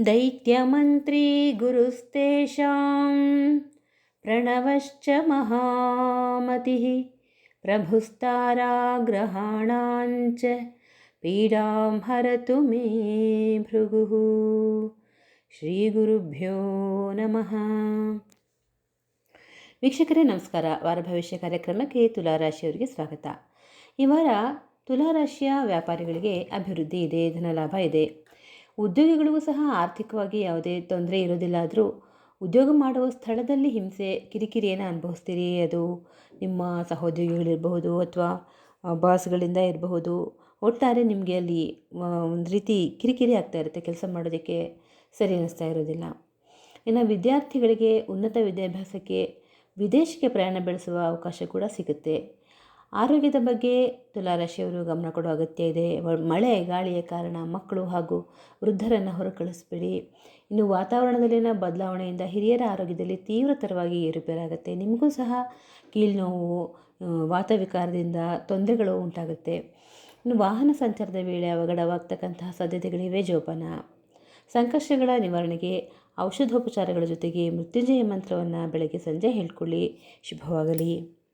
दैत्यमन्त्री गुरुस्तेषां प्रणवश्च महामतिः प्रभुस्ताराग्रहाणाञ्च पीडां हरतु मे भृगुः. ಶ್ರೀ ಗುರುಭ್ಯೋ ನಮಃ. ವೀಕ್ಷಕರೇ ನಮಸ್ಕಾರ. ವಾರ ಭವಿಷ್ಯ ಕಾರ್ಯಕ್ರಮಕ್ಕೆ ತುಲಾರಾಶಿಯವರಿಗೆ ಸ್ವಾಗತ. ಈ ವಾರ ತುಲಾರಾಶಿಯ ವ್ಯಾಪಾರಿಗಳಿಗೆ ಅಭಿವೃದ್ಧಿ ಇದೆ, ಧನಲಾಭ ಇದೆ. ಉದ್ಯೋಗಿಗಳಿಗೂ ಸಹ ಆರ್ಥಿಕವಾಗಿ ಯಾವುದೇ ತೊಂದರೆ ಇರೋದಿಲ್ಲ. ಉದ್ಯೋಗ ಮಾಡುವ ಸ್ಥಳದಲ್ಲಿ ಹಿಂಸೆ, ಕಿರಿಕಿರಿಯನ್ನು ಅನುಭವಿಸ್ತೀರಿ. ಅದು ನಿಮ್ಮ ಸಹೋದ್ಯೋಗಿಗಳಿರಬಹುದು ಅಥವಾ ಬಾಸ್ಗಳಿಂದ ಇರಬಹುದು. ಒಟ್ಟಾರೆ ನಿಮಗೆ ಅಲ್ಲಿ ಒಂದು ರೀತಿ ಕಿರಿಕಿರಿ ಆಗ್ತಾ ಇರುತ್ತೆ, ಕೆಲಸ ಮಾಡೋದಕ್ಕೆ ಸರಿ ಅನ್ನಿಸ್ತಾ ಇರೋದಿಲ್ಲ. ಇನ್ನು ವಿದ್ಯಾರ್ಥಿಗಳಿಗೆ ಉನ್ನತ ವಿದ್ಯಾಭ್ಯಾಸಕ್ಕೆ ವಿದೇಶಕ್ಕೆ ಪ್ರಯಾಣ ಬೆಳೆಸುವ ಅವಕಾಶ ಕೂಡ ಸಿಗುತ್ತೆ. ಆರೋಗ್ಯದ ಬಗ್ಗೆ ತುಲಾರಾಶಿಯವರು ಗಮನ ಕೊಡೋ ಅಗತ್ಯ ಇದೆ. ಮಳೆ ಗಾಳಿಯ ಕಾರಣ ಮಕ್ಕಳು ಹಾಗೂ ವೃದ್ಧರನ್ನು ಹೊರಕಳಿಸ್ಬೇಡಿ. ಇನ್ನು ವಾತಾವರಣದಲ್ಲಿನ ಬದಲಾವಣೆಯಿಂದ ಹಿರಿಯರ ಆರೋಗ್ಯದಲ್ಲಿ ತೀವ್ರತರವಾಗಿ ಏರುಪೇರಾಗುತ್ತೆ. ನಿಮಗೂ ಸಹ ಕೀಲ್ನೋವು, ವಾತವಿಕಾರದಿಂದ ತೊಂದರೆಗಳು ಉಂಟಾಗುತ್ತೆ. ಇನ್ನು ವಾಹನ ಸಂಚಾರದ ವೇಳೆ ಅವಘಡವಾಗ್ತಕ್ಕಂತಹ ಸಾಧ್ಯತೆಗಳಿವೆ. ಜೋಪಾನ. ಸಂಕಷ್ಟಗಳ ನಿವಾರಣೆಗೆ ಔಷಧೋಪಚಾರಗಳ ಜೊತೆಗೆ ಮೃತ್ಯುಂಜಯ ಮಂತ್ರವನ್ನು ಬೆಳಗ್ಗೆ ಸಂಜೆ ಹೇಳ್ಕೊಳ್ಳಿ. ಶುಭವಾಗಲಿ.